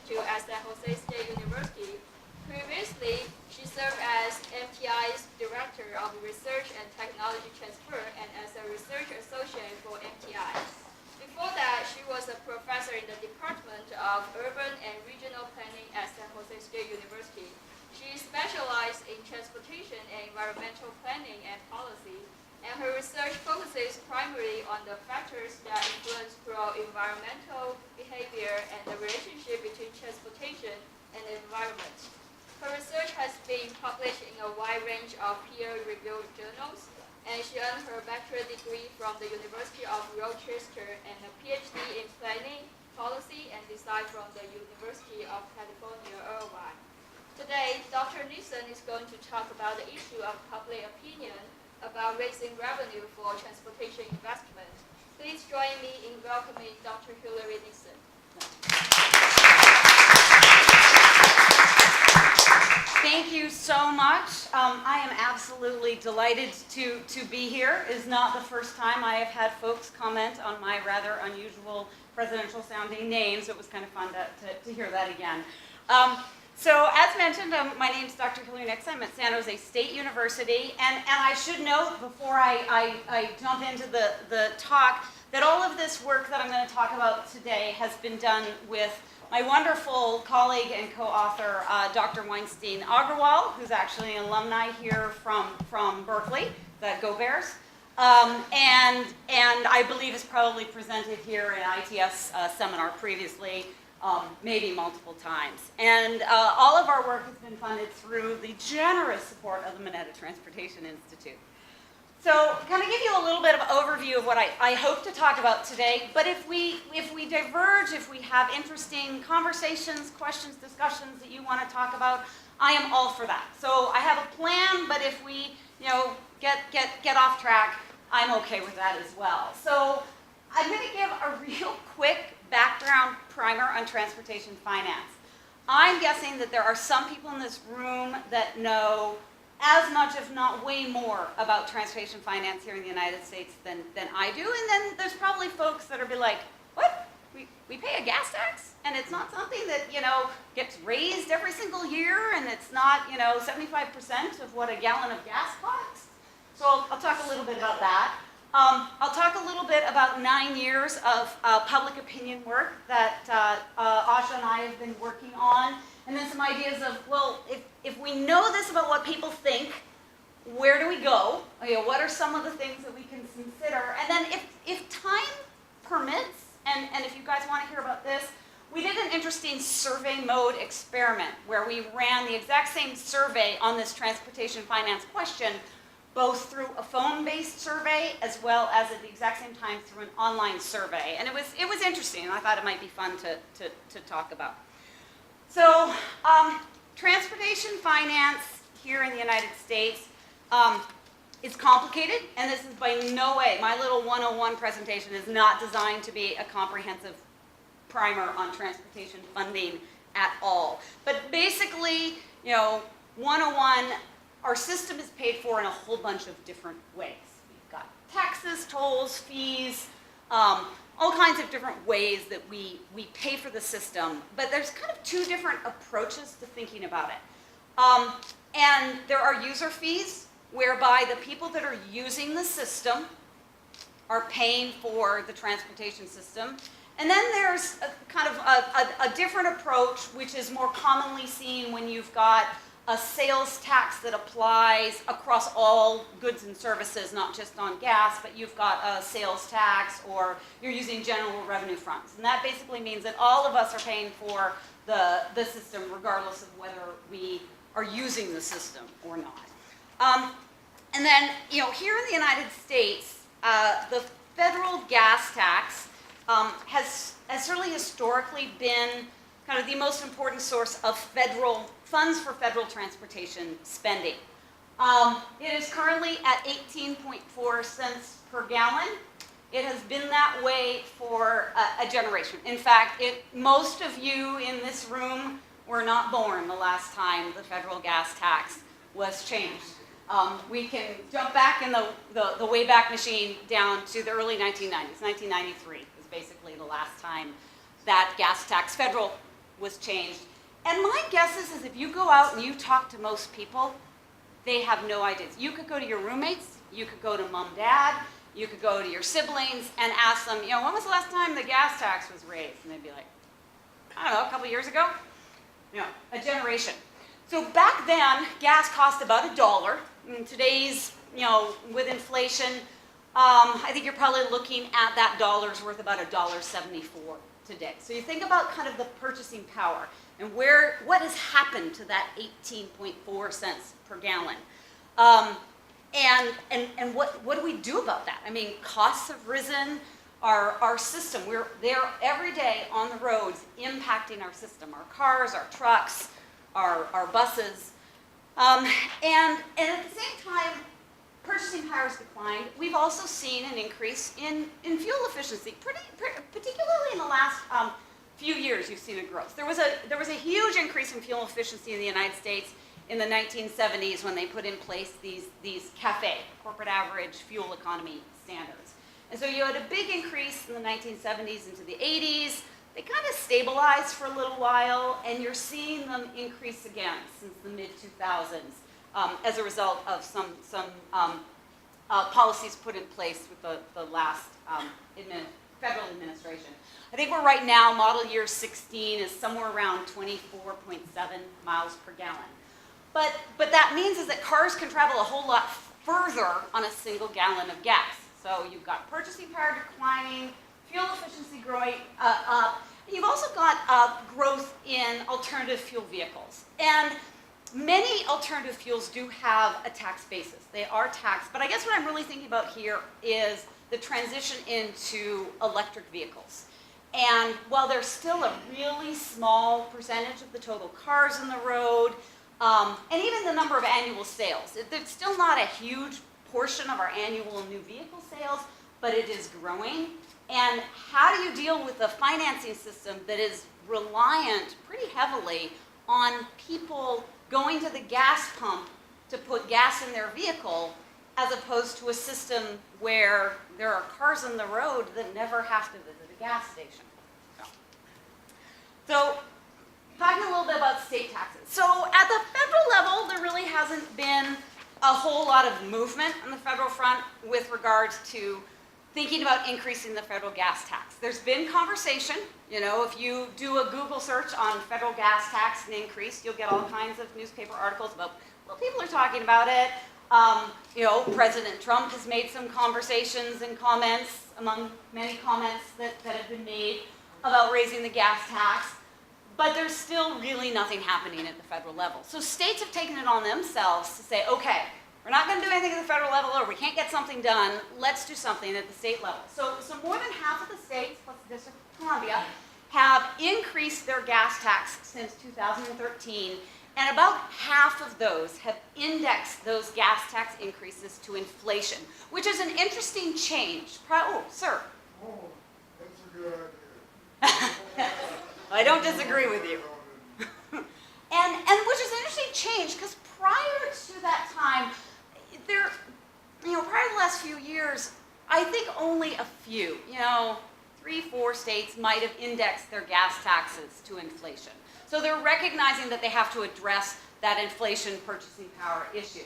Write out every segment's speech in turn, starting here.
to San Jose State University. Previously, she served as MTI's Director of Research and Technology Transfer and as a Research Associate for MTI. Before that, she was a professor in the Department of Urban and Regional Planning at San Jose State University. She specialized in transportation and environmental planning and policy, and her research focuses primarily on the factors that influence pro-environmental behavior and the relationship between transportation and the environment. Her research has been published in a wide range of peer-reviewed journals, and she earned her bachelor's degree from the University of Rochester and a PhD in planning, policy, and design from the University of California, Irvine. Today, Dr. Nixon is going to talk about the issue of public opinion about raising revenue for transportation investment. Please join me in welcoming Dr. Hilary Nixon. Thank you so much. I am absolutely delighted to be here. It is not the first time I have had folks comment on my rather unusual presidential sounding names. It was kind of fun to hear that again. So as mentioned, my name is Dr. Hilary Nixon. I'm at San Jose State University. And I should note before I jump into the talk that all of this work that I'm going to talk about today has been done with my wonderful colleague and co-author, Dr. Weinstein Agrawal, who's actually an alumni here from Berkeley, the Go Bears, and I believe is probably presented here in ITS seminar previously, maybe multiple times. And all of our work has been funded through the generous support of the Mineta Transportation Institute. So, kind of give you a little bit of overview of what I hope to talk about today. But if we diverge, if we have interesting conversations, questions, discussions that you want to talk about, I am all for that. So I have a plan, but if we get off track, I'm okay with that as well. So I'm going to give a real quick background primer on transportation finance. I'm guessing that there are some people in this room that know as much, if not way more, about transportation finance here in the United States than I do. And then there's probably folks that are be like, what? We pay a gas tax? And it's not something that, gets raised every single year, and it's not, 75% of what a gallon of gas costs? So I'll talk a little bit about that. I'll talk a little bit about 9 years of public opinion work that Asha and I have been working on. And then some ideas of, well, if we know this about what people think, where do we go? What are some of the things that we can consider? And then if time permits, and if you guys want to hear about this, we did an interesting survey mode experiment where we ran the exact same survey on this transportation finance question, both through a phone-based survey as well as at the exact same time through an online survey. And it was interesting, and I thought it might be fun to talk about. So, transportation finance here in the United States is complicated, and this is by no way, my little 101 presentation is not designed to be a comprehensive primer on transportation funding at all. But basically, 101, our system is paid for in a whole bunch of different ways. We've got taxes, tolls, fees, all kinds of different ways that we pay for the system, but there's kind of two different approaches to thinking about it. And there are user fees, whereby the people that are using the system are paying for the transportation system. And then there's a different approach, which is more commonly seen when you've got a sales tax that applies across all goods and services, not just on gas, but you've got a sales tax or you're using general revenue funds. And that basically means that all of us are paying for the system regardless of whether we are using the system or not. And then, here in the United States, the federal gas tax has certainly historically been kind of the most important source of federal funds for federal transportation spending. It is currently at 18.4 cents per gallon. It has been that way for a generation. In fact, most of you in this room were not born the last time the federal gas tax was changed. We can jump back in the Wayback Machine down to the early 1990s. 1993 is basically the last time that gas tax, federal was changed. And my guess is if you go out and you talk to most people, they have no ideas. You could go to your roommates, you could go to mom, dad, you could go to your siblings and ask them, when was the last time the gas tax was raised? And they'd be like, I don't know, a couple years ago? A generation. So back then, gas cost about $1. In today's, with inflation, I think you're probably looking at that dollar's worth about $1.74 today. So you think about kind of the purchasing power and what has happened to that 18.4 cents per gallon. And what do we do about that? I mean, costs have risen. Our system, we're there every day on the roads impacting our system, our cars, our trucks, our buses. And at the same time, purchasing power has declined. We've also seen an increase in fuel efficiency, particularly in the last few years you've seen a growth. There was a huge increase in fuel efficiency in the United States in the 1970s when they put in place these CAFE, corporate average fuel economy standards. And so you had a big increase in the 1970s into the 80s. They kind of stabilized for a little while, and you're seeing them increase again since the mid-2000s as a result of some policies put in place with the last federal administration. I think we're right now, model year 16 is somewhere around 24.7 miles per gallon. But that means is that cars can travel a whole lot further on a single gallon of gas. So you've got purchasing power declining, fuel efficiency growing up. You've also got growth in alternative fuel vehicles. And many alternative fuels do have a tax basis. They are taxed. But I guess what I'm really thinking about here is the transition into electric vehicles. And while there's still a really small percentage of the total cars on the road, and even the number of annual sales, it's still not a huge portion of our annual new vehicle sales, but it is growing. And how do you deal with a financing system that is reliant pretty heavily on people going to the gas pump to put gas in their vehicle, as opposed to a system where there are cars on the road that never have to visit a gas station? So talking a little bit about state taxes. So at the federal level, there really hasn't been a whole lot of movement on the federal front with regards to thinking about increasing the federal gas tax. There's been conversation. If you do a Google search on federal gas tax and increase, you'll get all kinds of newspaper articles about, well, people are talking about it. President Trump has made some conversations and comments, among many comments that have been made about raising the gas tax. But there's still really nothing happening at the federal level. So states have taken it on themselves to say, okay, we're not going to do anything at the federal level, or we can't get something done. Let's do something at the state level. So more than half of the states, plus the District of Columbia, have increased their gas tax since 2013. And about half of those have indexed those gas tax increases to inflation, which is an interesting change. Oh, sir. Oh, that's a good idea. I don't disagree with you. and which is an interesting change, because prior to that time, prior to the last few years, I think only a few, 3-4 states might have indexed their gas taxes to inflation. So they're recognizing that they have to address that inflation purchasing power issue.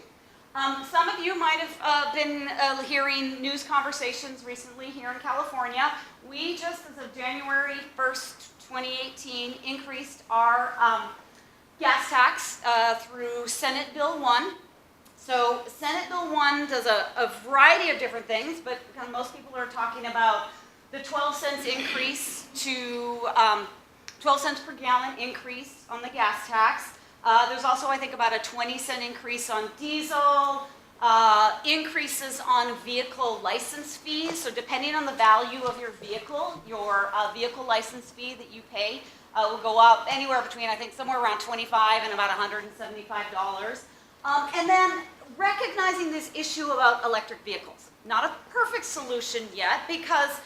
Some of you might have been hearing news conversations recently here in California. We just, as of January 1st, 2018, increased our gas tax through Senate Bill 1. So Senate Bill 1 does a variety of different things, but kind of most people are talking about the 12 cents increase to 12 cents per gallon increase on the gas tax. There's also, I think, about a 20-cent increase on diesel, increases on vehicle license fees. So depending on the value of your vehicle vehicle license fee that you pay will go up anywhere between, I think, somewhere around $25 and about $175. And then recognizing this issue about electric vehicles. Not a perfect solution yet, because,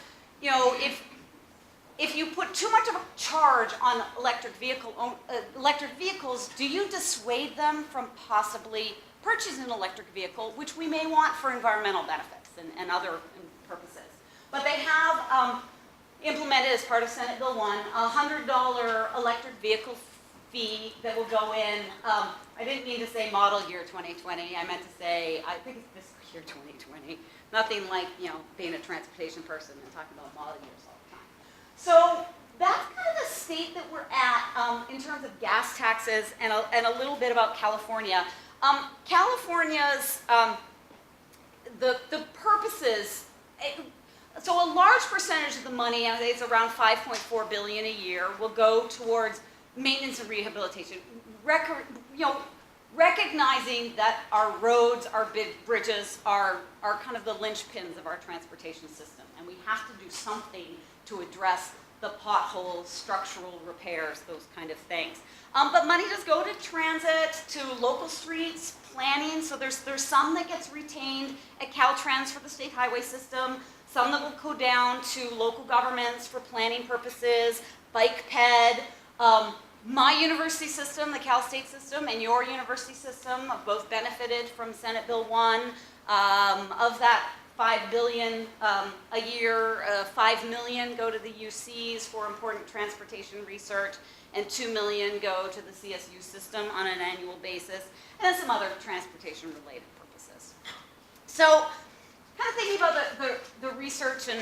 if you put too much of a charge on electric vehicles, do you dissuade them from possibly purchasing an electric vehicle, which we may want for environmental benefits and other purposes? But they have, implemented as part of Senate Bill 1, a $100 electric vehicle fee that will go in. I didn't mean to say model year 2020. I meant to say, I think it's fiscal year 2020. Nothing like, being a transportation person and talking about model years all the time. So that's kind of the state that we're at in terms of gas taxes and a little bit about California. California's, the purposes, so a large percentage of the money, I think it's around $5.4 billion a year, will go towards maintenance and rehabilitation. Recognizing that our roads, our big bridges are kind of the linchpins of our transportation system, and we have to do something to address the potholes, structural repairs, those kind of things. But money does go to transit, to local streets, planning, so there's some that gets retained at Caltrans for the state highway system, some that will go down to local governments for planning purposes, bike ped. My university system, the Cal State system, and your university system have both benefited from Senate Bill 1. Of that $5 billion a year, $5 million go to the UCs for important transportation research, and $2 million go to the CSU system on an annual basis, and some other transportation-related purposes. So, kind of thinking about the research and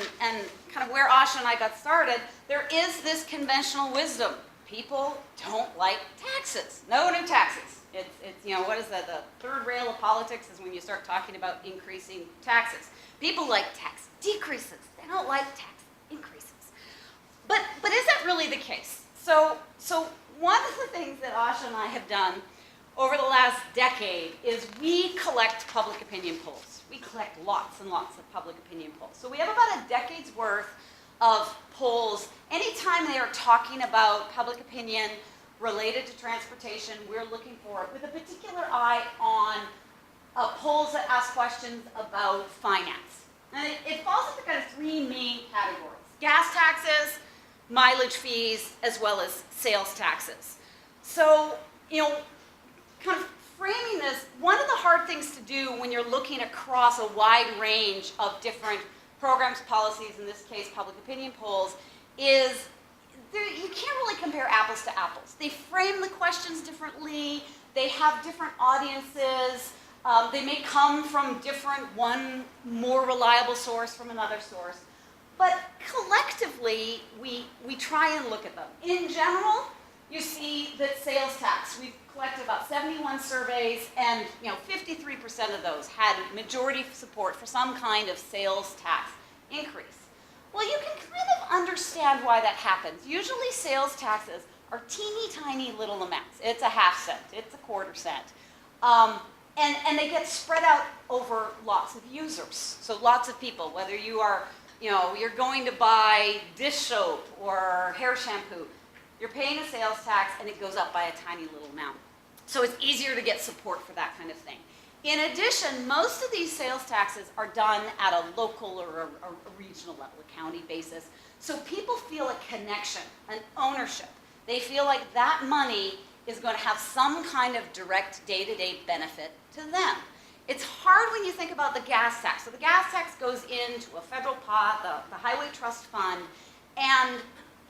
kind of where Asha and I got started, there is this conventional wisdom. People don't like taxes. No new taxes. It's what is that? The third rail of politics is when you start talking about increasing taxes. People like tax decreases. They don't like tax increases. But is that really the case? So one of the things that Asha and I have done over the last decade is we collect public opinion polls. We collect lots and lots of public opinion polls. So we have about a decade's worth of polls. Anytime they are talking about public opinion related to transportation, we're looking for it with a particular eye on polls that ask questions about finance. And it falls into kind of three main categories: gas taxes, mileage fees, as well as sales taxes. So, kind of framing this, one of the hard things to do when you're looking across a wide range of different programs, policies, in this case public opinion polls, is you can't really compare apples to apples. They frame the questions differently, they have different audiences, they may come from one more reliable source from another source, but collectively we try and look at them. In general, you see that sales tax, we've collected about 71 surveys, and 53% of those had majority support for some kind of sales tax increase. Well, you can kind of understand why that happens. Usually sales taxes are teeny tiny little amounts. It's a half cent, it's a quarter cent. And they get spread out over lots of users. So lots of people, whether you are, you're going to buy dish soap or hair shampoo, you're paying a sales tax and it goes up by a tiny little amount. So it's easier to get support for that kind of thing. In addition, most of these sales taxes are done at a local or a regional level, a county basis. So people feel a connection, an ownership. They feel like that money is going to have some kind of direct day-to-day benefit to them. It's hard when you think about the gas tax. So the gas tax goes into a federal pot, the Highway Trust Fund, and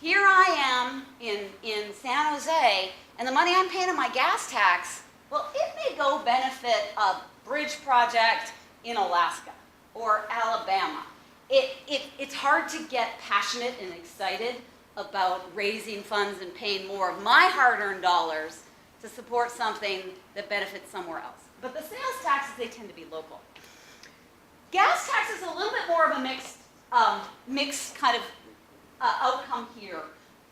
here I am in San Jose, and the money I'm paying in my gas tax, well, it may go benefit a bridge project in Alaska or Alabama. It's hard to get passionate and excited about raising funds and paying more of my hard-earned dollars to support something that benefits somewhere else. But the sales taxes, they tend to be local. Gas tax is a little bit more of a mixed kind of outcome here.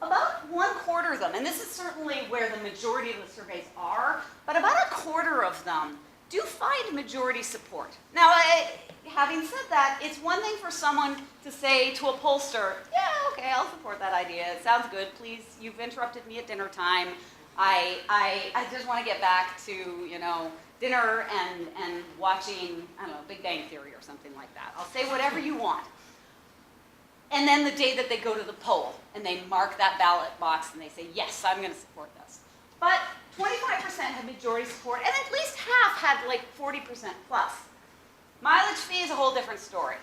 About 1/4 of them, and this is certainly where the majority of the surveys are, but about 1/4 of them do find majority support. Now, having said that, it's one thing for someone to say to a pollster, yeah, okay, I'll support that idea. It sounds good. Please, you've interrupted me at dinner time. I just want to get back to, dinner and watching, I don't know, Big Bang Theory or something like that. I'll say whatever you want. And then the day that they go to the poll and they mark that ballot box and they say, yes, I'm going to support this. But 25% had majority support, and at least half had like 40% plus. Mileage fee is a whole different story.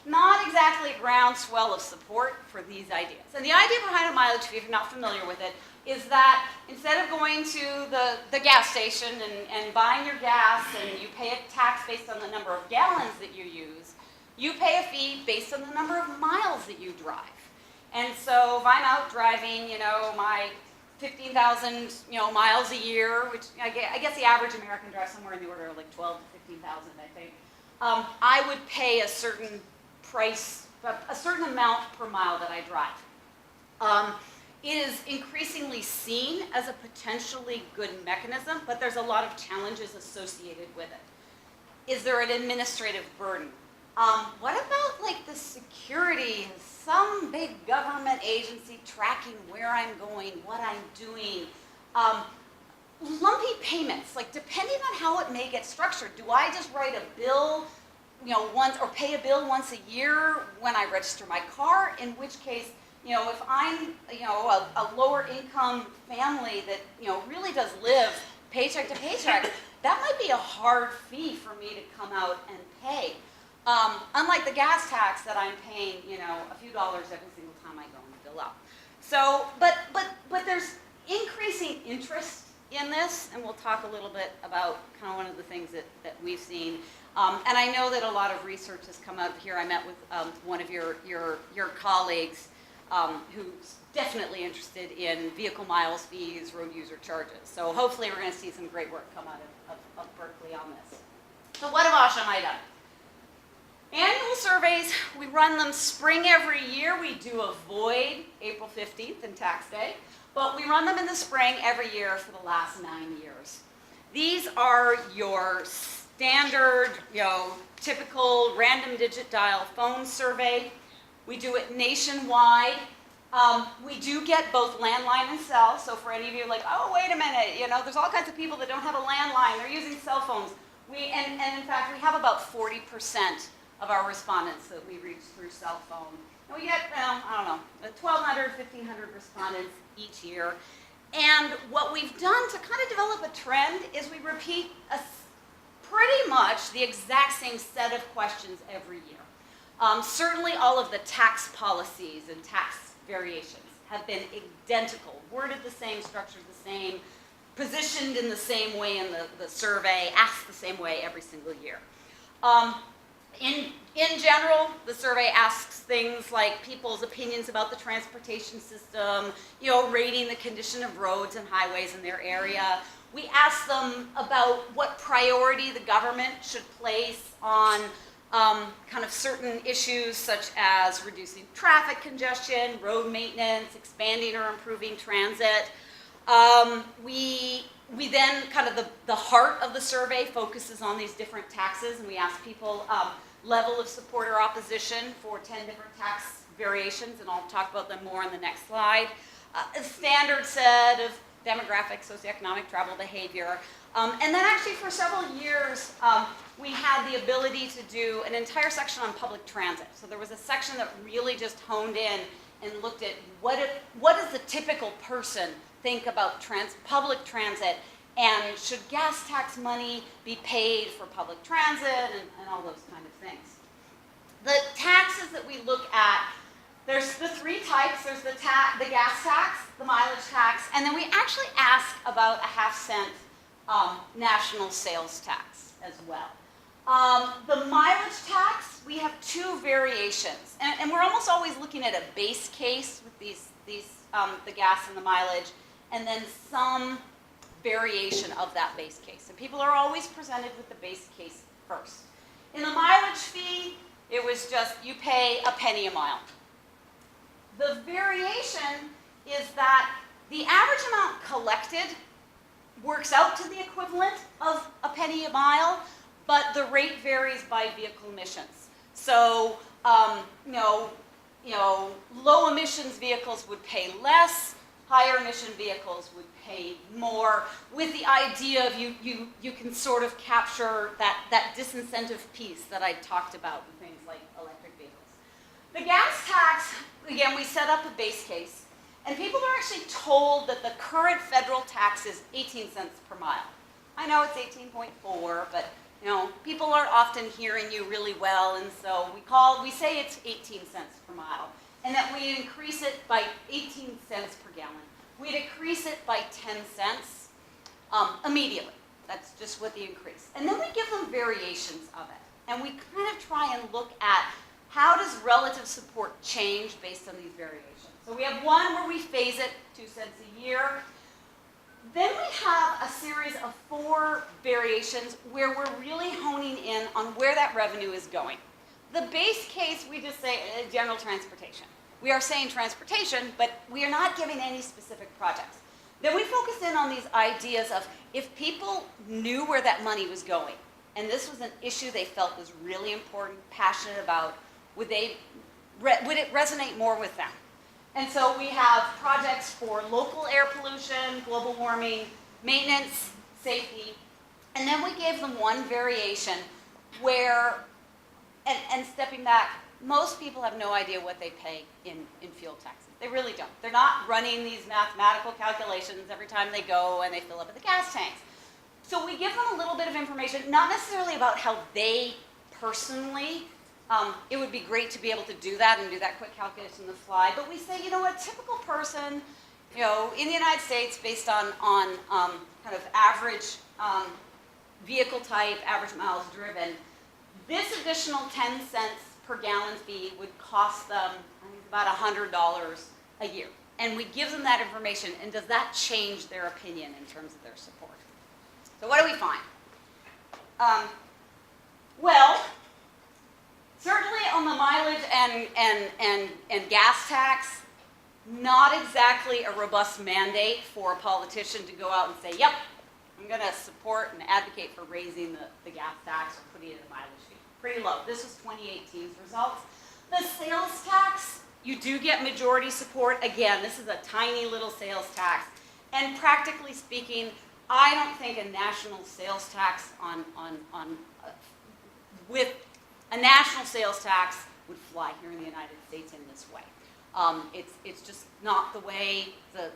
not exactly a groundswell of support for these ideas. And the idea behind a mileage fee, if you're not familiar with it, is that instead of going to the gas station and buying your gas and you pay a tax based on the number of gallons that you use, you pay a fee based on the number of miles that you drive. And so if I'm out driving, my 15,000, miles a year, which I guess the average American drives somewhere in the order of like 12 to 15,000, I think, I would pay a certain price, a certain amount per mile that I drive. It is increasingly seen as a potentially good mechanism, but there's a lot of challenges associated with it. Is there an administrative burden? What about like the security? Some big government agency tracking where I'm going, what I'm doing? Lumpy payments, like depending on how it may get structured. Do I just write a bill, once, or pay a bill once a year when I register my car? In which case, if I'm, a lower income family that, really does live paycheck to paycheck, that might be a hard fee for me to come out and pay. Unlike the gas tax that I'm paying, a few dollars every single time I go and fill up. So, but there's increasing interest in this, and we'll talk a little bit about kind of one of the things that we've seen. And I know that a lot of research has come out of here. I met with one of your colleagues who's definitely interested in vehicle miles fees, road user charges. So hopefully we're going to see some great work come out of Berkeley on this. So what have Asha and I done? Annual surveys, we run them spring every year. We do avoid April 15th and tax day, but we run them in the spring every year for the last 9 years. These are your standard, typical random digit dial phone survey. We do it nationwide. We do get both landline and cell, so for any of you like, oh, wait a minute, there's all kinds of people that don't have a landline, they're using cell phones. And in fact, we have about 40% of our respondents that we reach through cell phone. And we get, 1,200, 1,500 respondents each year. And what we've done to kind of develop a trend is we repeat pretty much the exact same set of questions every year. Certainly all of the tax policies and tax variations have been identical, worded the same, structured the same, positioned in the same way in the survey, asked the same way every single year. In general, the survey asks things like people's opinions about the transportation system, rating the condition of roads and highways in their area. We ask them about what priority the government should place on kind of certain issues such as reducing traffic congestion, road maintenance, expanding or improving transit. We then, kind of the heart of the survey focuses on these different taxes, and we ask people level of support or opposition for 10 different tax variations, and I'll talk about them more in the next slide. A standard set of demographic, socioeconomic, travel behavior. And then actually for several years, we had the ability to do an entire section on public transit. So there was a section that really just honed in and looked at what does the typical person think about public transit, and should gas tax money be paid for public transit, and all those kind of things. The taxes that we look at, there's the three types. There's the gas tax, the mileage tax, and then we actually ask about a half-cent national sales tax as well. The mileage tax, we have two variations, and we're almost always looking at a base case with the gas and the mileage, and then some variation of that base case. And people are always presented with the base case first. In the mileage fee, it was just you pay a penny a mile. The variation is that the average amount collected works out to the equivalent of a penny a mile, but the rate varies by vehicle emissions. So, low emissions vehicles would pay less, higher emission vehicles would pay more, with the idea of you can sort of capture that disincentive piece that I talked about with things like electric vehicles. The gas tax, again, we set up a base case, and people are actually told that the current federal tax is 18 cents per mile. I know it's 18.4, but You know, people aren't often hearing you really well, and so we say it's 18 cents per mile, and that we increase it by 18 cents per gallon. We'd increase it by 10 cents immediately. That's just what the increase. And then we give them variations of it. And we kind of try and look at how does relative support change based on these variations. So we have one where we phase it 2 cents a year. Then we have a series of 4 variations where we're really honing in on where that revenue is going. The base case, we just say general transportation. We are saying transportation, but we are not giving any specific projects. Then we focus in on these ideas of if people knew where that money was going, and this was an issue they felt was really important, passionate about, would it resonate more with them? And so we have projects for local air pollution, global warming, maintenance, safety, and then we gave them one variation where, and stepping back, most people have no idea what they pay in fuel taxes. They really don't. They're not running these mathematical calculations every time they go and they fill up at the gas tanks. So we give them a little bit of information, not necessarily about how they personally, it would be great to be able to do that and do that quick calculation on the fly, but we say, you know, a typical person, you know, in the United States based on kind of average vehicle type, average miles driven, this additional 10 cents per gallon fee would cost them, I think, about $100 a year. And we give them that information, and does that change their opinion in terms of their support? So what do we find? Well, certainly on the mileage and gas tax, not exactly a robust mandate for a politician to go out and say, yep, I'm going to support and advocate for raising the gas tax or putting it in a mileage fee. Pretty low. This was 2018's results. The sales tax, you do get majority support. Again, this is a tiny little sales tax. And practically speaking, I don't think a national sales tax with a national sales tax would fly here in the United States in this way. It's just not the way the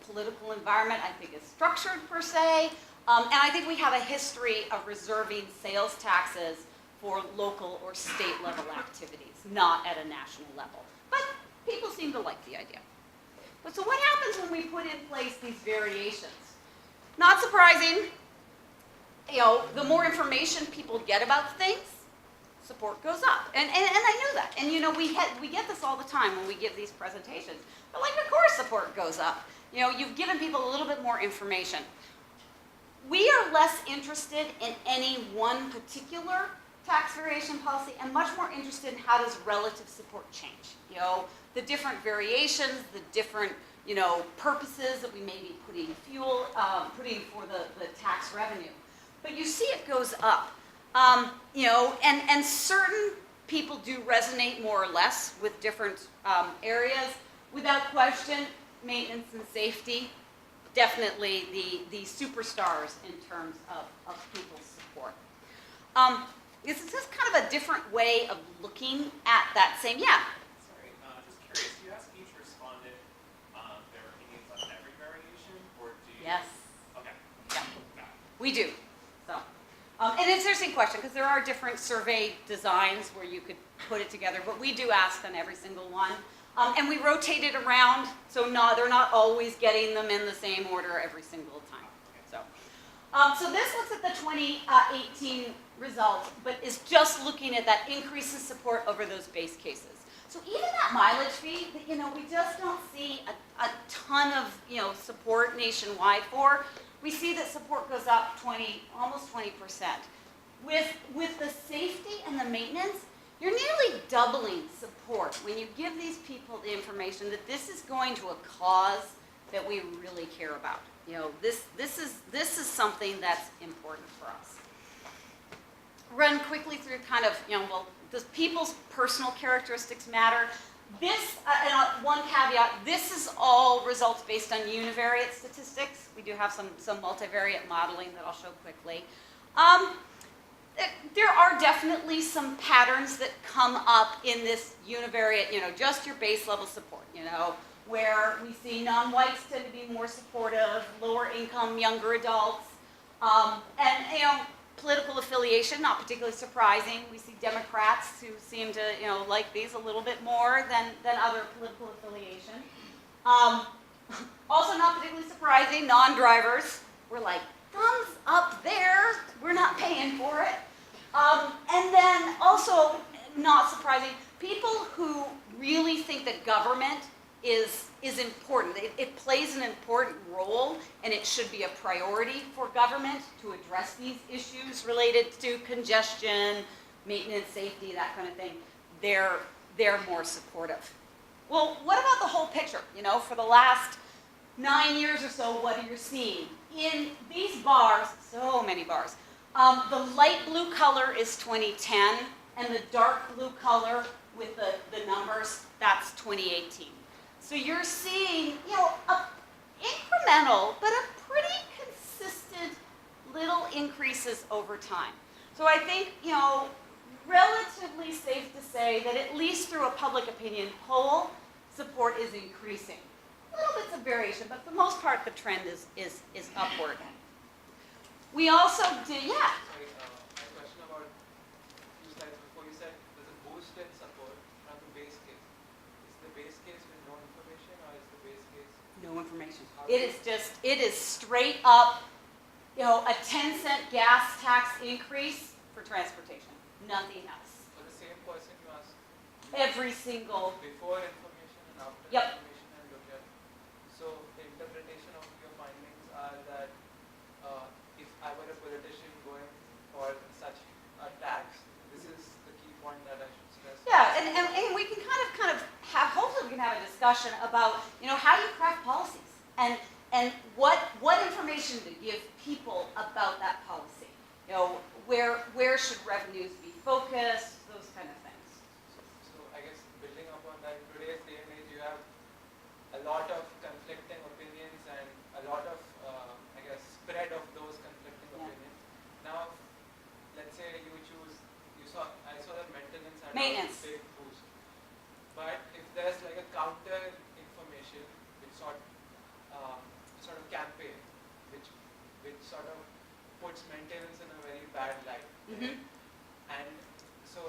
political environment, I think, is structured per se. And I think we have a history of reserving sales taxes for local or state level activities, not at a national level. But people seem to like the idea. But so what happens when we put in place these variations? Not surprising, you know, the more information people get about things, support goes up. And I knew that. And you know, we get this all the time when we give these presentations. But like, of course support goes up. You know, you've given people a little bit more information. We are less interested in any one particular tax variation policy and much more interested in how does relative support change. You know, the different variations, the different, you know, purposes that we may be putting for the tax revenue. But you see it goes up. You know, and certain people do resonate more or less with different areas. Without question, maintenance and safety, definitely the superstars in terms of people's support. This is just kind of a different way of looking at that same, yeah. Sorry, just curious, do you ask each respondent their opinions on every variation, or do you? Yes. Okay. Yeah. We do. So, and it's an interesting question because there are different survey designs where you could put it together, but we do ask on every single one. And we rotate it around, so they're not always getting them in the same order every single time. So this looks at the 2018 results, but is just looking at that increase in support over those base cases. So even that mileage fee, you know, we just don't see a ton of, you know, support nationwide for. We see that support goes up almost 20%. With the safety and the maintenance, you're nearly doubling support when you give these people the information that this is going to a cause that we really care about. You know, this is something that's important for us. Run quickly through kind of, you know, well, does people's personal characteristics matter? This, and one caveat, this is all results based on univariate statistics. We do have some multivariate modeling that I'll show quickly. There are definitely some patterns that come up in this univariate, you know, just your base level support, you know, where we see non-whites tend to be more supportive, lower income, younger adults. And, you know, political affiliation, not particularly surprising. We see Democrats who seem to, you know, like these a little bit more than other political affiliation. Also not particularly surprising, non-drivers. We're like, thumbs up there, we're not paying for it. And then also, not surprising, people who really think that government is important. It plays an important role, and it should be a priority for government to address these issues related to congestion, maintenance, safety, that kind of thing. They're more supportive. Well, what about the whole picture? You know, for the last 9 years or so, what are you seeing? In these bars, so many bars, the light blue color is 2010, and the dark blue color with the numbers, that's 2018. So you're seeing, you know, incremental, but a pretty consistent little increases over time. So I think, you know, relatively safe to say that at least through a public opinion poll, support is increasing. Little bits of variation, but for the most part, the trend is upward. We also did, yeah. Sorry, my question about few slides before, you said there's a boost in support from the base case. Is the base case with no information, or is the base case? No information. It is straight up, you know, a 10-cent gas tax increase for transportation. Nothing else. For the same person you asked Every single, before information and after Yep. information and look at. So the interpretation of your findings are that if I were a politician going for such a tax, this is the key point that I should stress. yeah, and we can kind of have, hopefully we can have a discussion about, you know, how do you craft policies? And what information to give people about that policy? You know, where should revenues be focused? Those kind of things. So I guess building upon that, today's day and age, you have a lot of conflicting opinions and a lot of, I guess, spread of those conflicting Yeah. opinions. Now, let's say you choose, I saw that Maintenance. a big boost. But if there's like a counter information, which sort of campaign, which sort of puts maintenance in a very bad light, Mm-hmm. and so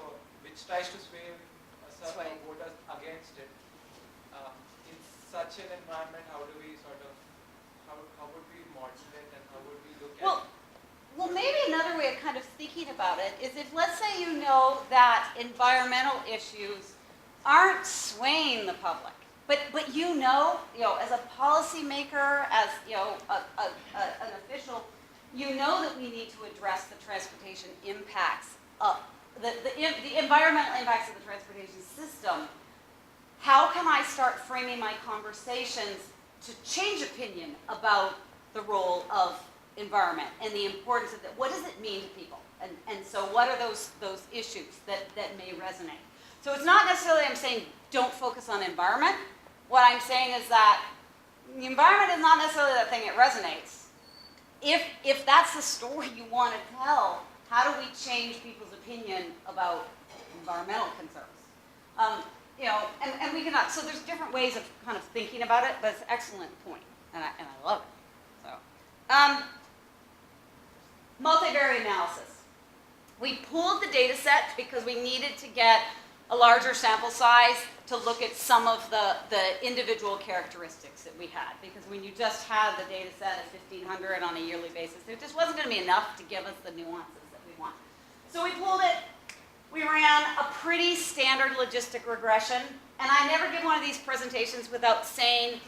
which tries to sway Sway. voters against it. In such an environment, how do we sort of, how would we modulate and how would we look at? Well, maybe another way of kind of thinking about it is if, let's say, you know that environmental issues aren't swaying the public, but you know, as a policymaker, as you know, an official, you know that we need to address the transportation impacts of the environmental impacts of the transportation system. How can I start framing my conversations to change opinion about the role of environment and the importance of that? What does it mean to people? And so what are those issues that may resonate? So it's not necessarily I'm saying don't focus on environment. What I'm saying is that the environment is not necessarily that thing that resonates. If that's the story you want to tell, how do we change people's opinion about environmental concerns? And we cannot. So there's different ways of kind of thinking about it, but it's an excellent point, and I love it. So, multivariate analysis. We pooled the data set because we needed to get a larger sample size to look at some of the individual characteristics that we had. Because when you just had the data set of 1,500 on a yearly basis, there just wasn't going to be enough to give us the nuances that we want. So we pooled it. We ran a pretty standard logistic regression. And I never give one of these presentations without saying,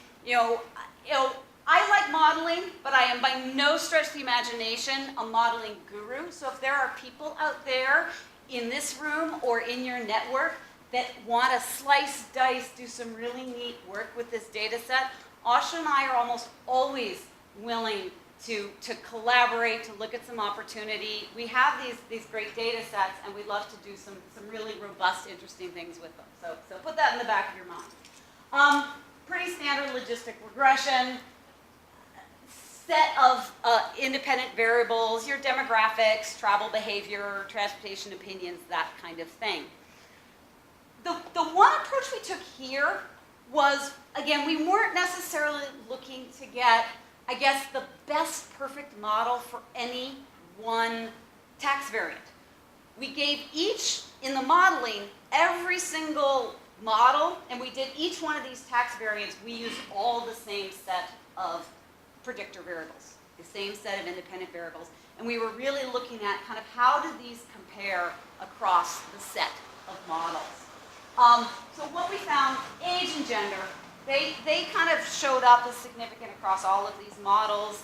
I like modeling, but I am by no stretch of the imagination a modeling guru. So if there are people out there in this room or in your network that want to slice, dice, do some really neat work with this data set, Asha and I are almost always willing to collaborate, to look at some opportunity. We have these great data sets, and we'd love to do some really robust, interesting things with them. So put that in the back of your mind. Pretty standard logistic regression. Set of independent variables, your demographics, travel behavior, transportation opinions, that kind of thing. The one approach we took here was, again, we weren't necessarily looking to get I guess, the best perfect model for any one tax variant. We gave each, in the modeling, every single model, and we did each one of these tax variants, we used all the same set of predictor variables, the same set of independent variables. And we were really looking at kind of how do these compare across the set of models. So what we found, age and gender, they kind of showed up as significant across all of these models.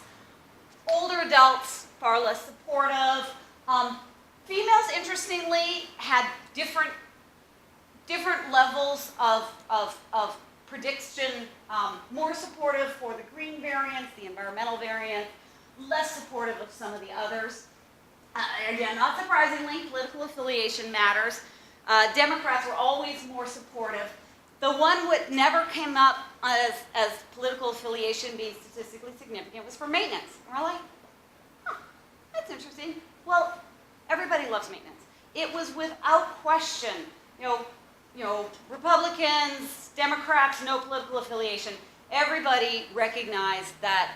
Older adults, far less supportive. Females, interestingly, had different levels of prediction, more supportive for the green variant, the environmental variant, less supportive of some of the others. Again, not surprisingly, political affiliation matters. Democrats were always more supportive. The one that never came up as political affiliation being statistically significant was for maintenance. And we're like, huh, that's interesting. Well, everybody loves maintenance. It was without question, you know, Republicans, Democrats, no political affiliation. Everybody recognized that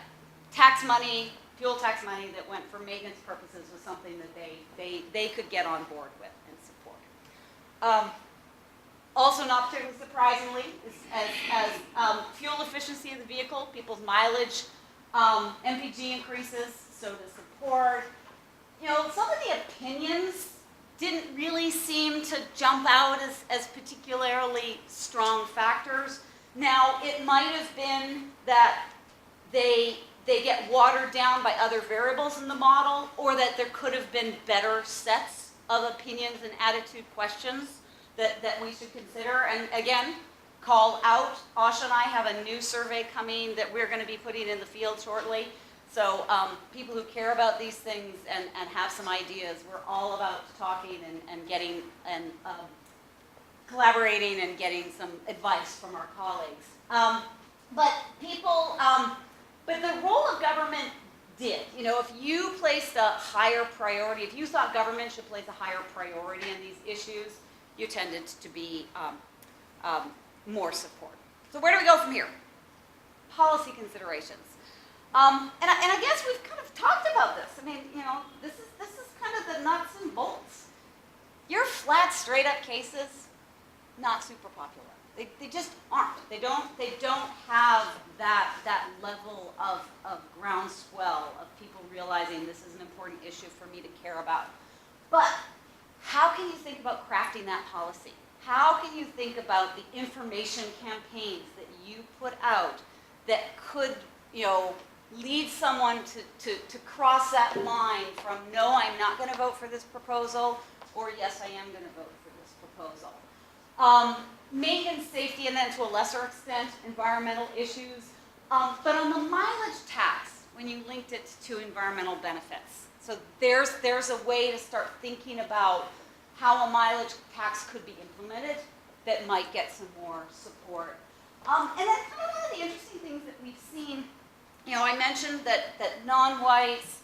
tax money, fuel tax money that went for maintenance purposes was something that they could get on board with and support. Also, not particularly surprisingly, as fuel efficiency of the vehicle, people's mileage, MPG increases, so does support. You know, some of the opinions didn't really seem to jump out as particularly strong factors. Now, it might have been that they get watered down by other variables in the model, or that there could have been better sets of opinions and attitude questions that we should consider. And again, call out, Asha and I have a new survey coming that we're going to be putting in the field shortly. So people who care about these things and have some ideas, we're all about talking and getting and collaborating and getting some advice from our colleagues. But the role of government did. You know, if you placed a higher priority, if you thought government should place a higher priority in these issues, you tended to be more supportive. So where do we go from here? Policy considerations. And I guess we've kind of talked about this. I mean, you know, this is kind of the nuts and bolts. Your flat, straight up cases, not super popular. They just aren't. They don't have that level of groundswell of people realizing this is an important issue for me to care about. But how can you think about crafting that policy? How can you think about the information campaigns that you put out that could, you know, lead someone to cross that line from no, I'm not going to vote for this proposal, or yes, I am going to vote for this proposal. Maintenance, safety, and then to a lesser extent, environmental issues. But on the mileage tax, when you linked it to environmental benefits. So there's a way to start thinking about how a mileage tax could be implemented that might get some more support. And then kind of one of the interesting things that we've seen, you know, I mentioned that non-whites,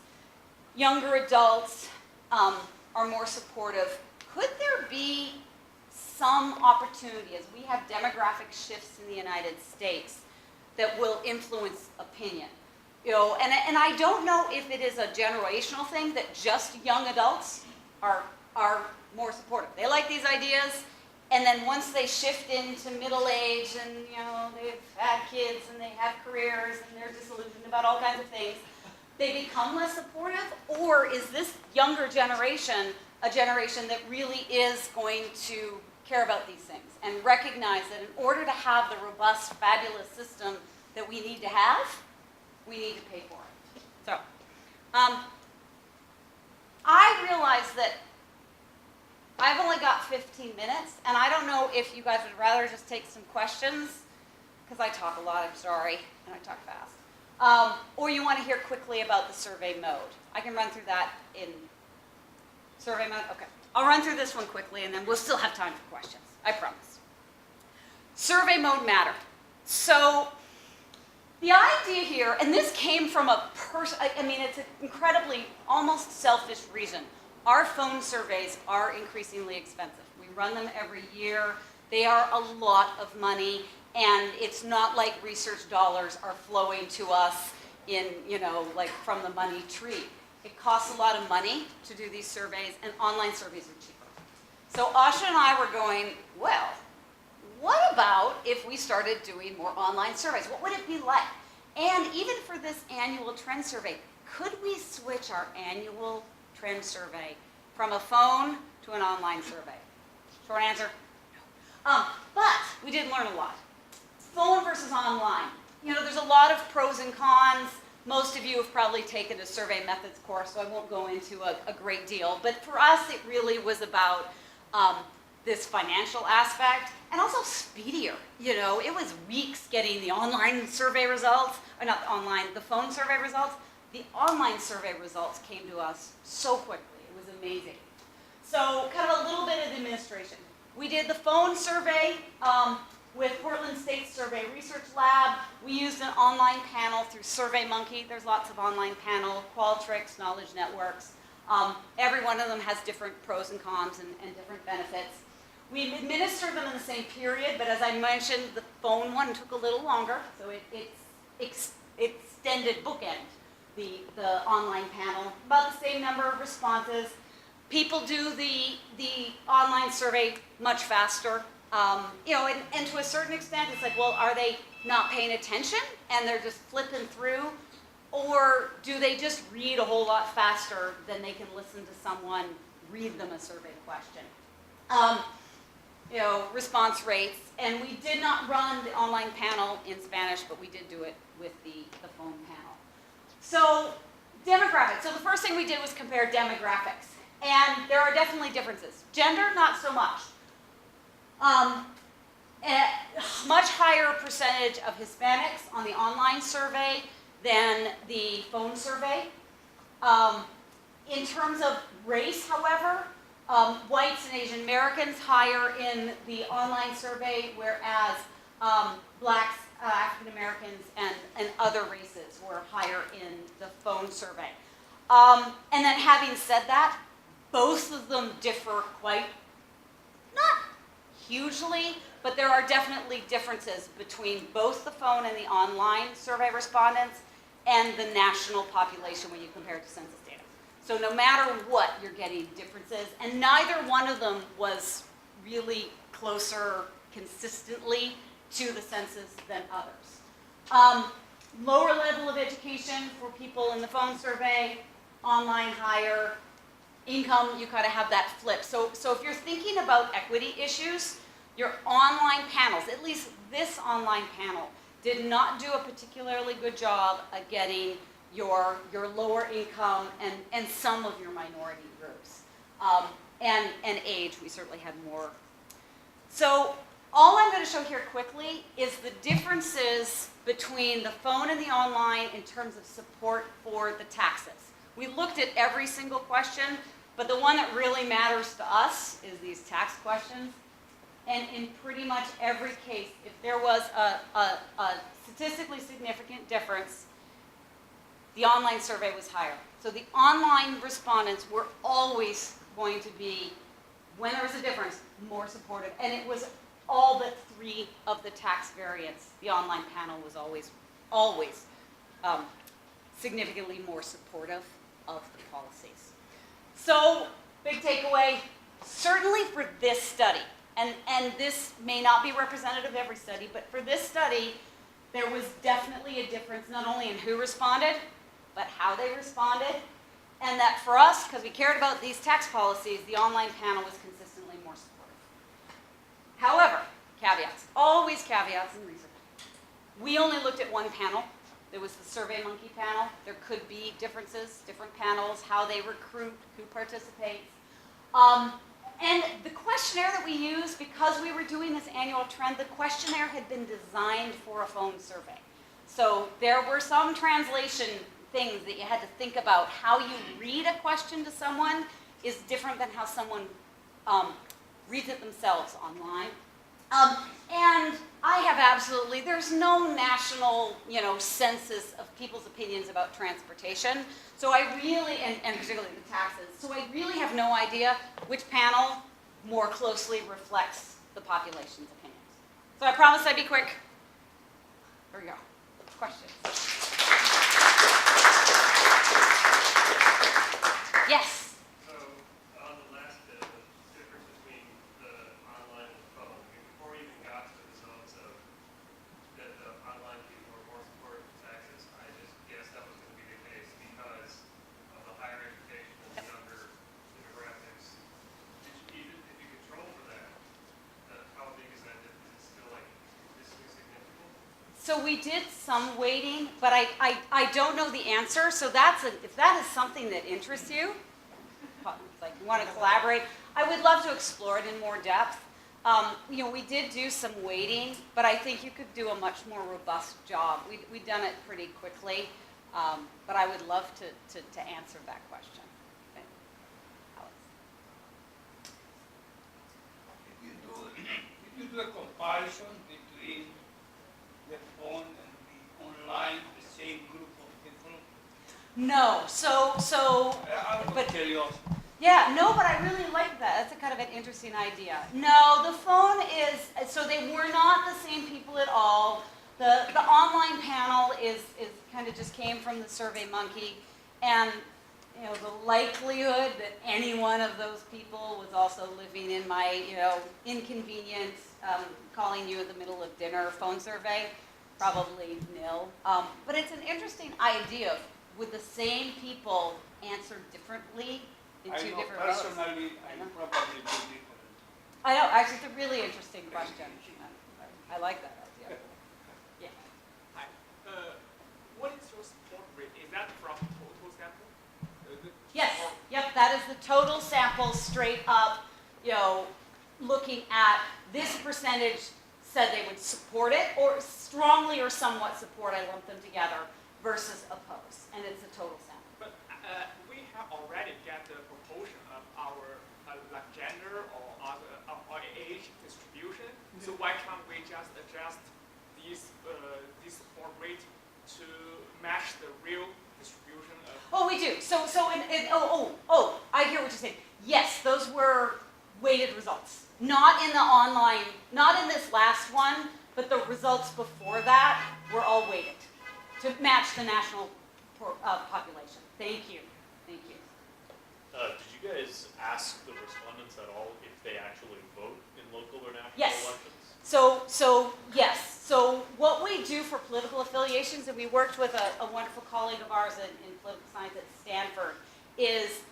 younger adults are more supportive. Could there be some opportunity, as we have demographic shifts in the United States, that will influence opinion? You know, and I don't know if it is a generational thing that just young adults are more supportive. They like these ideas, and then once they shift into middle age and, you know, they've had kids and they have careers and they're disillusioned about all kinds of things, they become less supportive? Or is this younger generation a generation that really is going to care about these things and recognize that in order to have the robust, fabulous system that we need to have, we need to pay for it? So, I realize that I've only got 15 minutes, and I don't know if you guys would rather just take some questions, because I talk a lot, I'm sorry, and I talk fast. Or you want to hear quickly about the survey mode. I can run through that in survey mode? Okay. I'll run through this one quickly, and then we'll still have time for questions. I promise. Survey mode mattered. So the idea here, and this came from a person, I mean, it's an incredibly, almost selfish reason. Our phone surveys are increasingly expensive. We run them every year. They are a lot of money, and it's not like research dollars are flowing to us in, like from the money tree. It costs a lot of money to do these surveys, and online surveys are cheaper. So Asha and I were going, well, what about if we started doing more online surveys? What would it be like? And even for this annual trend survey, could we switch our annual trend survey from a phone to an online survey? Short answer, no. But we did learn a lot. Phone versus online. There's a lot of pros and cons. Most of you have probably taken a survey methods course, so I won't go into a great deal. But for us, it really was about this financial aspect and also speedier. It was weeks getting the online survey results, or not the phone survey results. The online survey results came to us so quickly. It was amazing. So kind of a little bit of administration. We did the phone survey with Portland State Survey Research Lab. We used an online panel through SurveyMonkey. There's lots of online panel, Qualtrics, Knowledge Networks. Every one of them has different pros and cons and different benefits. We administered them in the same period, but as I mentioned, the phone one took a little longer, so it extended bookend the online panel. About the same number of responses. People do the online survey much faster. And to a certain extent, it's like, well, are they not paying attention and they're just flipping through? Or do they just read a whole lot faster than they can listen to someone read them a survey question? Response rates. And we did not run the online panel in Spanish, but we did do it with the phone panel. So demographics. So the first thing we did was compare demographics. And there are definitely differences. Gender, not so much. A much higher percentage of Hispanics on the online survey than the phone survey. In terms of race, however, whites and Asian Americans higher in the online survey, whereas blacks, African Americans, and other races were higher in the phone survey. And then having said that, both of them differ quite, not hugely, but there are definitely differences between both the phone and the online survey respondents and the national population when you compare it to census data. So no matter what, you're getting differences, and neither one of them was really closer consistently to the census than others. Lower level of education for people in the phone survey, online higher. Income, you kind of have that flip. So if you're thinking about equity issues, your online panels, at least this online panel, did not do a particularly good job at getting your lower income and some of your minority groups. And age, we certainly had more. So all I'm going to show here quickly is the differences between the phone and the online in terms of support for the taxes. We looked at every single question, but the one that really matters to us is these tax questions. And in pretty much every case, if there was a statistically significant difference, the online survey was higher. So the online respondents were always going to be, when there was a difference, more supportive. And it was all but 3 of the tax variants. The online panel was always significantly more supportive of the policies. So, big takeaway, certainly for this study, and this may not be representative of every study, but for this study, there was definitely a difference not only in who responded, but how they responded, and that for us, because we cared about these tax policies, the online panel was consistently more supportive. However, caveats, always caveats in research. We only looked at one panel. There was the SurveyMonkey panel. There could be differences, different panels, how they recruit, who participates. And the questionnaire that we used, because we were doing this annual trend, the questionnaire had been designed for a phone survey. So there were some translation things that you had to think about. How you read a question to someone is different than how someone reads it themselves online. And I have absolutely, there's no national, census of people's opinions about transportation. So I really, and particularly the taxes, so I really have no idea which panel more closely reflects the population's opinions. So I promised I'd be quick. Here we go. Questions? So we did some weighting, but I don't know the answer. So if that is something that interests you, like you want to collaborate, I would love to explore it in more depth. We did do some weighting, but I think you could do a much more robust job. We've done it pretty quickly, but I would love to answer that question. Okay. Alex. If you do a comparison between the phone and the online, the same group of people, No, I would But- tell you. yeah, no, but I really like that. That's a kind of an interesting idea. No, the phone so they were not the same people at all. The online panel is kind of just came from the SurveyMonkey, and the likelihood that any one of those people was also living in my inconvenient calling you in the middle of dinner phone survey, probably nil. But it's an interesting idea. Would the same people answer differently in two different ways? Personally, I probably do different. I know, actually, it's a really interesting question. I like that idea. Yeah. Hi. What is your support rate? Is that from total sample? Yes, yep, that is the total sample straight up, looking at this percentage said they would support it, or strongly or somewhat support, I lump them together, versus oppose, and it's a total sample. But we have already get the proportion of our like gender or other or age distribution. So why can't we just adjust this support rate to match the real distribution of? Oh, we do. So I hear what you're saying. Yes, those were weighted results. Not in the online, not in this last one, but the results before that were all weighted to match the national population. Thank you. Thank you. Did you guys ask the respondents at all if they actually vote in local or national Yes. elections? So yes. So what we do for political affiliations, and we worked with a wonderful colleague of ours in political science at Stanford, is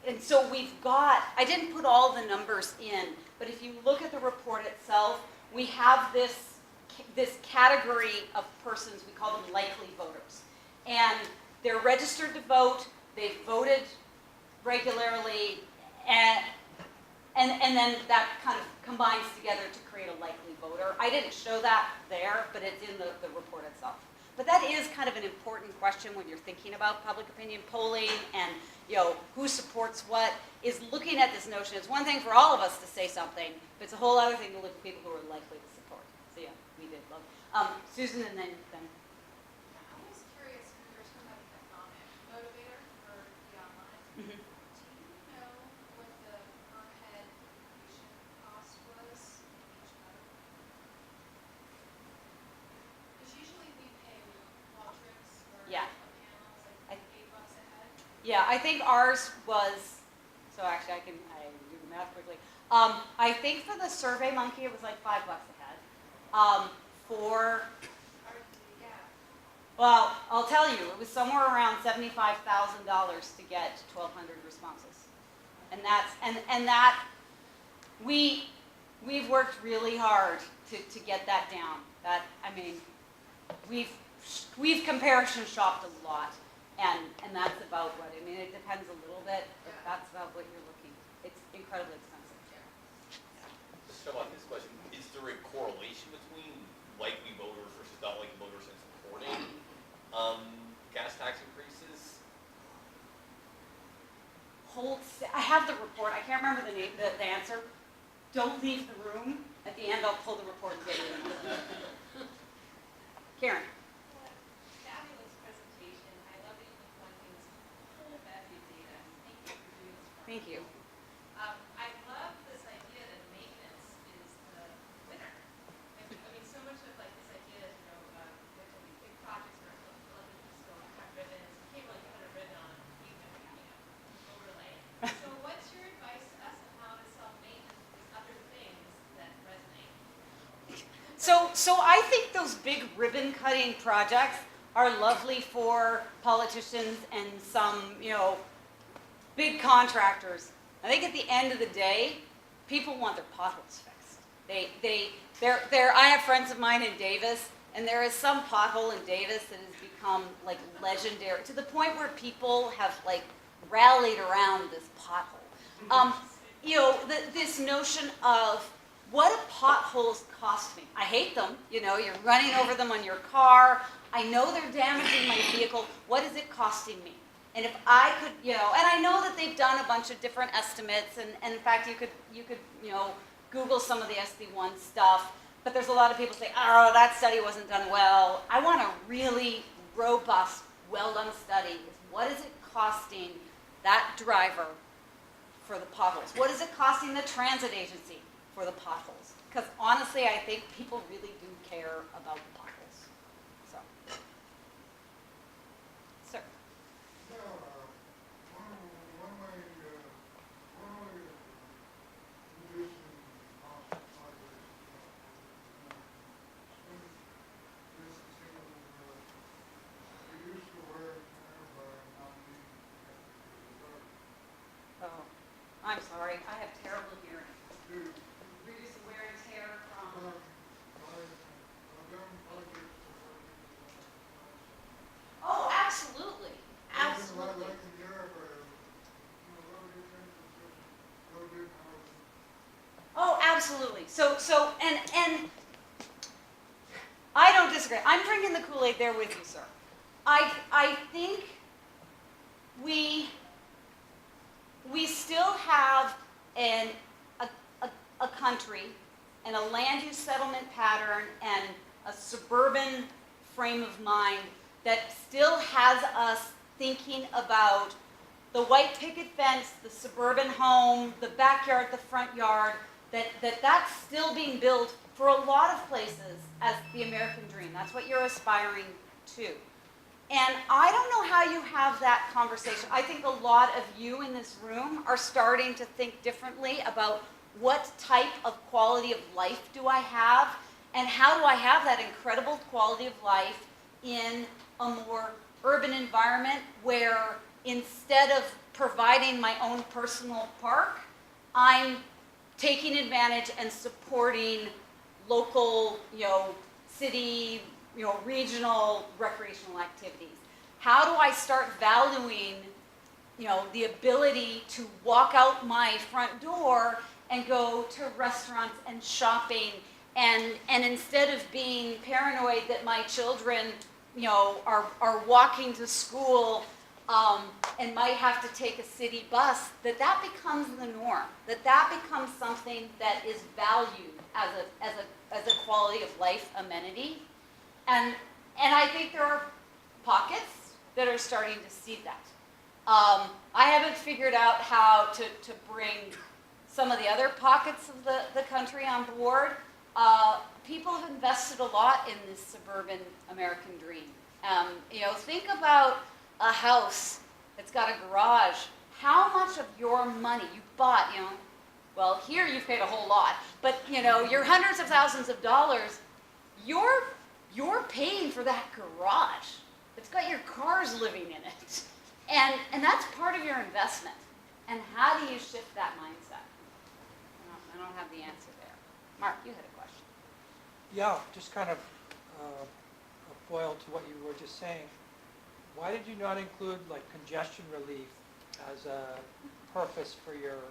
and so we've got, I didn't put all the numbers in, but if you look at the report itself, we have this category of persons, we call them likely voters. And they're registered to vote, they've voted regularly, and then that kind of combines together to create a likely voter. I didn't show that there, but it's in the report itself. But that is kind of an important question when you're thinking about public opinion polling and who supports what, is looking at this notion. It's one thing for all of us to say something, but it's a whole other thing to look at people who are likely to support. So yeah, we did love. Susan and then. I was curious when you were talking about the economic motivator for the online. Mhm. Do you know what the per head contribution cost was in each mode? Because usually we pay wall trips or Yeah. panels like $8 a head. Yeah, I think ours was, so actually I can do the math quickly. I think for the SurveyMonkey it was like $5 a head. For, Yeah. well, I'll tell you, it was somewhere around $75,000 to get 1,200 responses. And that, we've worked really hard to get that down. We've comparison shopped a lot. And that's about what, it depends a little bit, but that's about what you're looking. It's incredibly expensive. Just to follow up this question, is there a correlation between likely voters versus not likely voters in supporting gas tax increases? I have the report, I can't remember the answer. Don't leave the room. At the end, I'll pull the report and get it in. Karen. Fabulous presentation. I love that you're collecting this whole bevy of data. Thank you for doing this. Thank you. I love this idea that maintenance is the winner. So much of this idea is, there can be big projects that are relatively still cut ribbons. You can't really put a ribbon on overlay. So what's your advice to us on how to sell maintenance with these other things that resonate? So I think those big ribbon cutting projects are lovely for politicians and some, big contractors. I think at the end of the day, people want their potholes fixed. I have friends of mine in Davis, And there is some pothole in Davis that has become like legendary, to the point where people have like rallied around this pothole. You know, this notion of what do potholes cost me? I hate them, you know, you're running over them on your car. I know they're damaging my vehicle. What is it costing me? And if I could, you know, and I know that they've done a bunch of different estimates, and in fact, you could, you know, Google some of the SB1 stuff, but there's a lot of people say, oh, that study wasn't done well. I want a really robust, well-done study. What is it costing that driver for the potholes? What is it costing the transit agency for the potholes? Because honestly, I think people really do care about the potholes. So, sir. Yeah, one way reducing cost of highways is to reduce the wear and tear by not needing to have to Oh, I'm sorry. I have terrible hearing. do Reduce the wear and tear from. Oh, absolutely. Absolutely. Like in Europe, road big houses. Oh, absolutely. So, and I don't disagree. I'm drinking the Kool-Aid there with you, sir. I think we still have a country and a land use settlement pattern and a suburban frame of mind that still has us thinking about the white picket fence, the suburban home, the backyard, the front yard, that's still being built for a lot of places as the American dream. That's what you're aspiring to. And I don't know how you have that conversation. I think a lot of you in this room are starting to think differently about what type of quality of life do I have, and how do I have that incredible quality of life in a more urban environment where instead of providing my own personal park, I'm taking advantage and supporting local, you know, city, you know, regional recreational activities. How do I start valuing, you know, the ability to walk out my front door and go to restaurants and shopping, and instead of being paranoid that my children, you know, are walking to school and might have to take a city bus, that becomes the norm, that becomes something that is valued as a quality of life amenity. And I think there are pockets that are starting to see that. I haven't figured out how to bring some of the other pockets of the country on board. People have invested a lot in this suburban American dream. You know, think about a house that's got a garage. How much of your money you bought, you know, well, here you've paid a whole lot, but you know, your hundreds of thousands of dollars, you're paying for that garage. It's got your cars living in it. And that's part of your investment. And how do you shift that mindset? I don't have the answer there. Mark, you had a question. Yeah, just kind of a foil to what you were just saying. Why did you not include like congestion relief as a purpose for your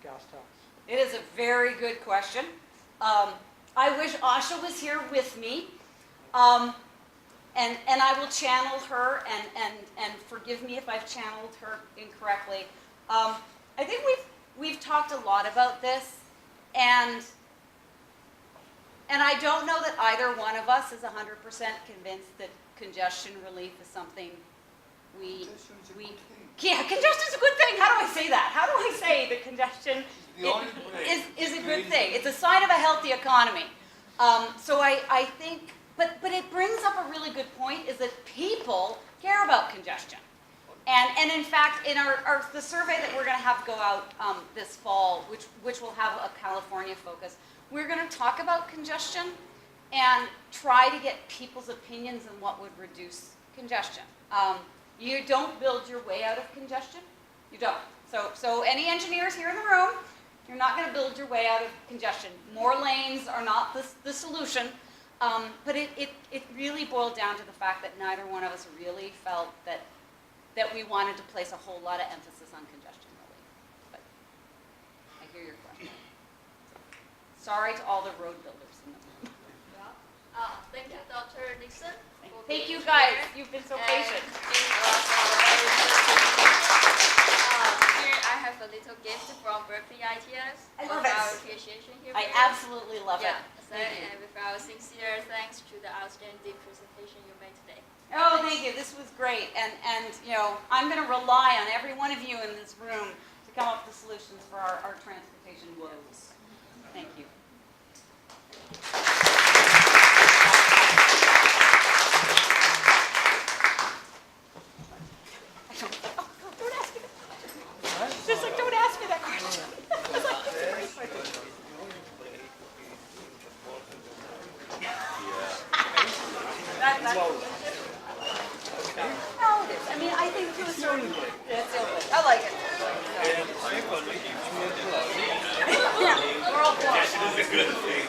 gas tax? It is a very good question. I wish Asha was here with me, and I will channel her, and forgive me if I've channeled her incorrectly. I think we've talked a lot about this, and I don't know that either one of us is 100% convinced that congestion relief is something yeah, congestion's a good thing. How do I say that? How do I say that congestion is a good thing? It's a sign of a healthy economy. So I think, but it brings up a really good point, is that people care about congestion. And in fact, in the survey that we're going to have go out this fall, which will have a California focus, we're going to talk about congestion and try to get people's opinions on what would reduce congestion. You don't build your way out of congestion. You don't. So any engineers here in the room, you're not going to build your way out of congestion. More lanes are not the solution. But it really boiled down to the fact that neither one of us really felt that we wanted to place a whole lot of emphasis on congestion relief. But I hear your question. Sorry to all the road builders in the room. Well, thank you, Dr. Nixon. for Thank being you guys, here you've been so and patient. giving us our here I have a little gift from Berkeley ITS I love of it. our appreciation here. I for you. absolutely love it. Yeah, so, Thank you. and with our sincere thanks to the outstanding presentation you made today. Oh, thank you. This was great. And you know, I'm going to rely on every one of you in this room to come up with solutions for our transportation woes. Thank you. Don't ask me that question. Just like, don't ask me that question. That's no, it is. I mean, I think to a certain degree, it's okay. I like it. Yeah, we're all for it.